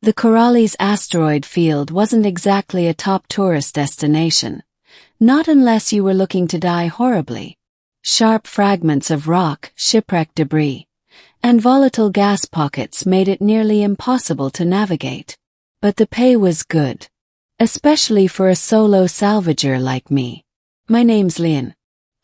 The Corrales asteroid field wasn't exactly a top tourist destination, not unless you were looking to die horribly. Sharp fragments of rock, shipwreck debris, and volatile gas pockets made it nearly impossible to navigate. But the pay was good, especially for a solo salvager like me. My name's Lynn.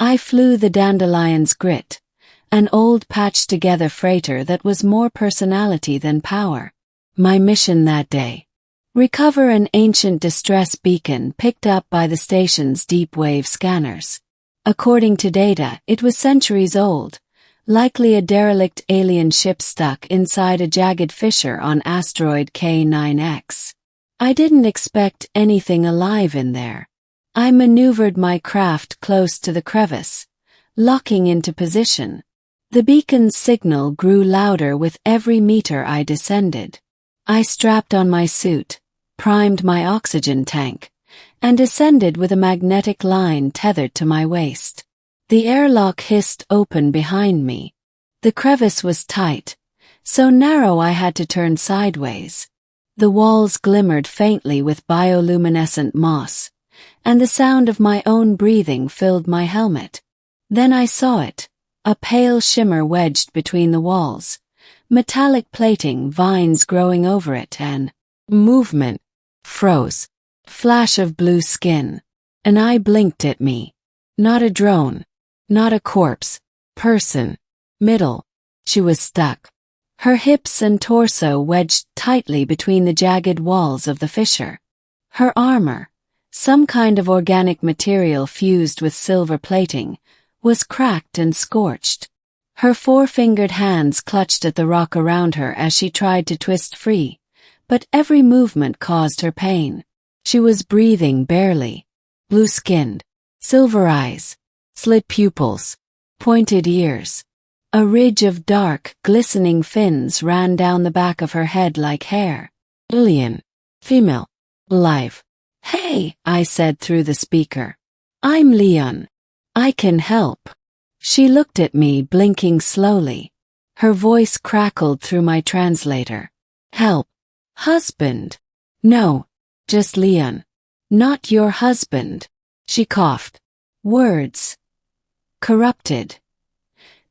I flew the Dandelion's Grit, an old patched-together freighter that was more personality than power. My mission that day: recover an ancient distress beacon picked up by the station's deep-wave scanners. According to data, it was centuries old, likely a derelict alien ship stuck inside a jagged fissure on asteroid K9X. I didn't expect anything alive in there. I maneuvered my craft close to the crevice, locking into position. The beacon's signal grew louder with every meter I descended. I strapped on my suit, primed my oxygen tank, and descended with a magnetic line tethered to my waist. The airlock hissed open behind me. The crevice was tight, so narrow I had to turn sideways. The walls glimmered faintly with bioluminescent moss, and the sound of my own breathing filled my helmet. Then I saw it, a pale shimmer wedged between the walls, metallic plating, vines growing over it, and movement. Froze. Flash of blue skin. An eye blinked at me. Not a drone. Not a corpse. Person. Middle. She was stuck. Her hips and torso wedged tightly between the jagged walls of the fissure. Her armor, some kind of organic material fused with silver plating, was cracked and scorched. Her four-fingered hands clutched at the rock around her as she tried to twist free, but every movement caused her pain. She was breathing barely. Blue-skinned, silver eyes, slit pupils, pointed ears. A ridge of dark, glistening fins ran down the back of her head like hair. Alien. Female. Alive. "Hey," I said through the speaker. "I'm Leon. I can help." She looked at me, blinking slowly. Her voice crackled through my translator. "Help. Husband." "No, just Leon. Not your husband." She coughed. Words. Corrupted.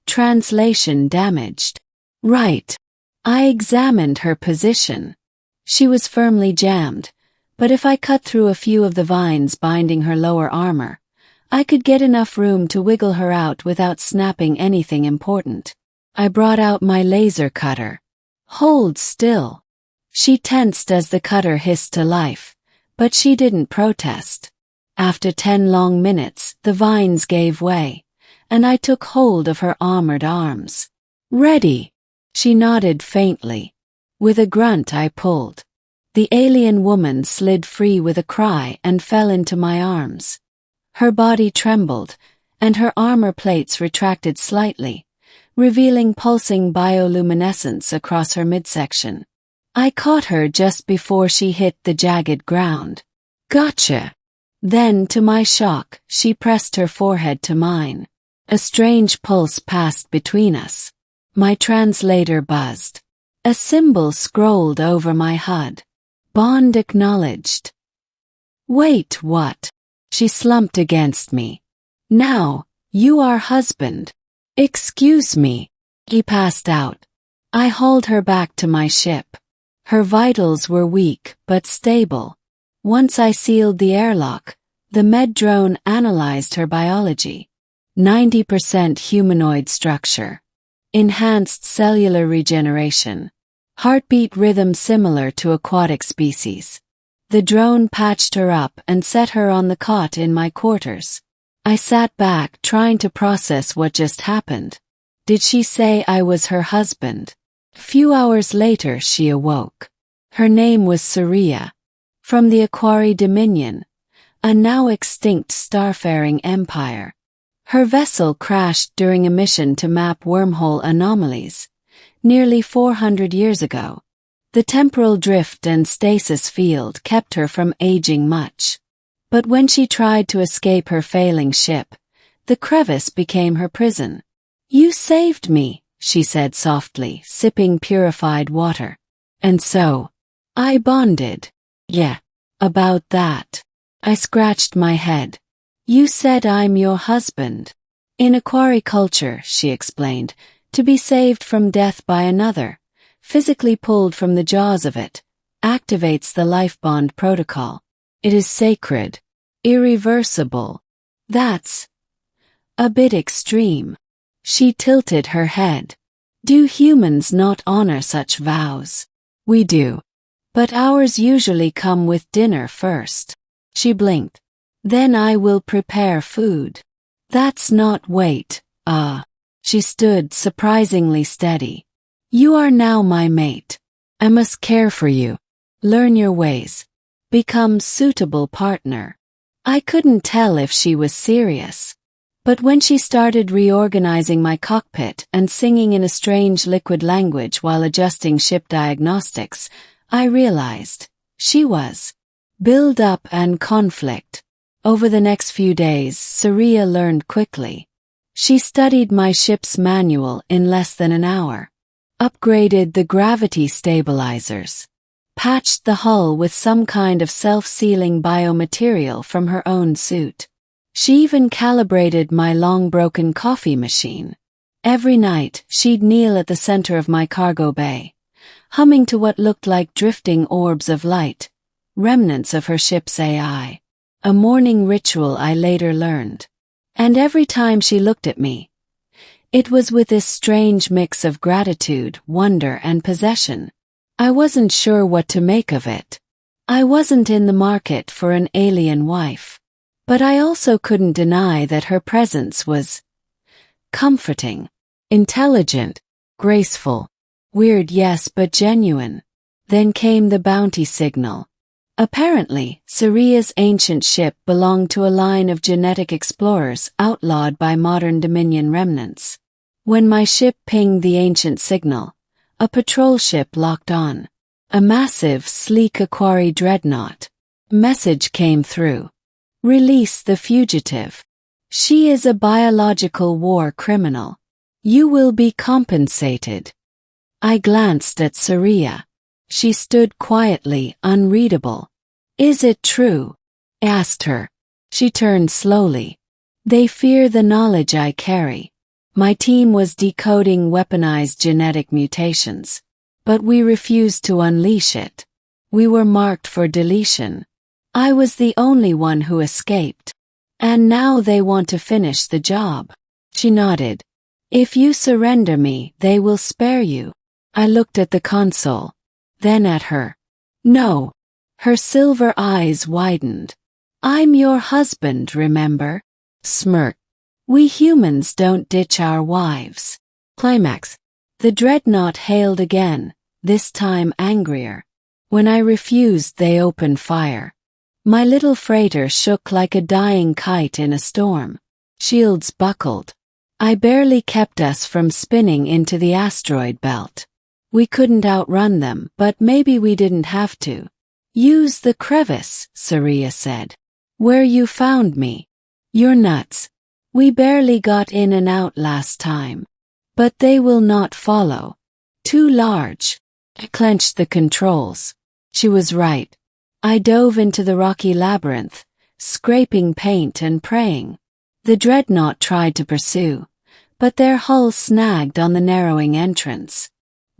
Translation damaged. Right. I examined her position. She was firmly jammed, but if I cut through a few of the vines binding her lower armor, I could get enough room to wiggle her out without snapping anything important. I brought out my laser cutter. "Hold still." She tensed as the cutter hissed to life, but she didn't protest. After 10 long minutes, the vines gave way, and I took hold of her armored arms. "Ready." She nodded faintly. With a grunt I pulled. The alien woman slid free with a cry and fell into my arms. Her body trembled, and her armor plates retracted slightly, revealing pulsing bioluminescence across her midsection. I caught her just before she hit the jagged ground. "Gotcha." Then, to my shock, she pressed her forehead to mine. A strange pulse passed between us. My translator buzzed. A symbol scrolled over my HUD. Bond acknowledged. "Wait, what?" She slumped against me. "Now, you are husband." "Excuse me." He passed out. I hauled her back to my ship. Her vitals were weak but stable. Once I sealed the airlock, the med drone analyzed her biology. 90% humanoid structure. Enhanced cellular regeneration. Heartbeat rhythm similar to aquatic species. The drone patched her up and set her on the cot in my quarters. I sat back trying to process what just happened. Did she say I was her husband? Few hours later she awoke. Her name was Saria. From the Aquari Dominion, a now extinct starfaring empire. Her vessel crashed during a mission to map wormhole anomalies, nearly 400 years ago. The temporal drift and stasis field kept her from aging much. But when she tried to escape her failing ship, the crevice became her prison. "You saved me," she said softly, sipping purified water. "And so, I bonded. Yeah. About that. I scratched my head. You said I'm your husband. In a quarry culture, she explained, to be saved from death by another, physically pulled from the jaws of it, activates the life bond protocol. It is sacred. Irreversible. That's a bit extreme. She tilted her head. Do humans not honor such vows? We do. But ours usually come with dinner first. She blinked. Then I will prepare food. That's not wait. She stood surprisingly steady. You are now my mate. I must care for you. Learn your ways. Become suitable partner. I couldn't tell if she was serious. But when she started reorganizing my cockpit and singing in a strange liquid language while adjusting ship diagnostics, I realized she was. Build up and conflict. Over the next few days, Saria learned quickly. She studied my ship's manual in less than an hour, upgraded the gravity stabilizers, patched the hull with some kind of self-sealing biomaterial from her own suit. She even calibrated my long-broken coffee machine. Every night, she'd kneel at the center of my cargo bay, humming to what looked like drifting orbs of light, remnants of her ship's AI. A morning ritual I later learned. And every time she looked at me, it was with this strange mix of gratitude, wonder, and possession. I wasn't sure what to make of it. I wasn't in the market for an alien wife. But I also couldn't deny that her presence was comforting, intelligent, graceful. Weird, yes, but genuine. Then came the bounty signal. Apparently, Saria's ancient ship belonged to a line of genetic explorers outlawed by modern Dominion remnants. When my ship pinged the ancient signal, a patrol ship locked on. A massive, sleek Aquari dreadnought. Message came through. Release the fugitive. She is a biological war criminal. You will be compensated. I glanced at Saria. She stood quietly, unreadable. Is it true? I asked her. She turned slowly. They fear the knowledge I carry. My team was decoding weaponized genetic mutations. But we refused to unleash it. We were marked for deletion. I was the only one who escaped. And now they want to finish the job. She nodded. If you surrender me, they will spare you. I looked at the console. Then at her. No. Her silver eyes widened. I'm your husband, remember? Smirk. We humans don't ditch our wives. Climax. The dreadnought hailed again, this time angrier. When I refused, they opened fire. My little freighter shook like a dying kite in a storm. Shields buckled. I barely kept us from spinning into the asteroid belt. We couldn't outrun them, but maybe we didn't have to. Use the crevice, Saria said. Where you found me. You're nuts. We barely got in and out last time. But they will not follow. Too large. I clenched the controls. She was right. I dove into the rocky labyrinth, scraping paint and praying. The dreadnought tried to pursue, but their hull snagged on the narrowing entrance.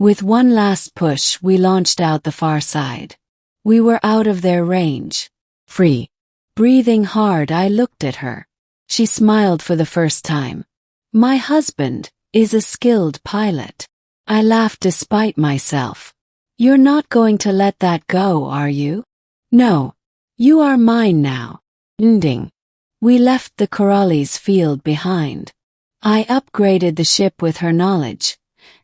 With one last push, we launched out the far side. We were out of their range. Free. Breathing hard, I looked at her. She smiled for the first time. My husband is a skilled pilot. I laughed despite myself. You're not going to let that go, are you? No. You are mine now. Ending. We left the Corallis field behind. I upgraded the ship with her knowledge,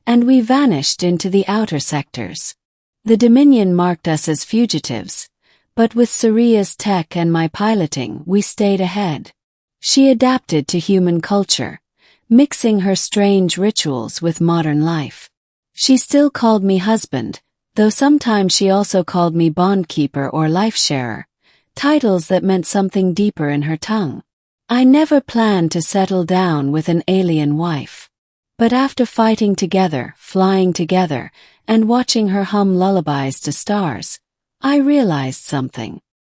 and we vanished into the outer sectors. The Dominion marked us as fugitives, but with Saria's tech and my piloting, we stayed ahead. She adapted to human culture, mixing her strange rituals with modern life. She still called me husband, though sometimes she also called me bondkeeper or life-sharer, titles that meant something deeper in her tongue. I never planned to settle down with an alien wife. But after fighting together, flying together, and watching her hum lullabies to stars, I realized something.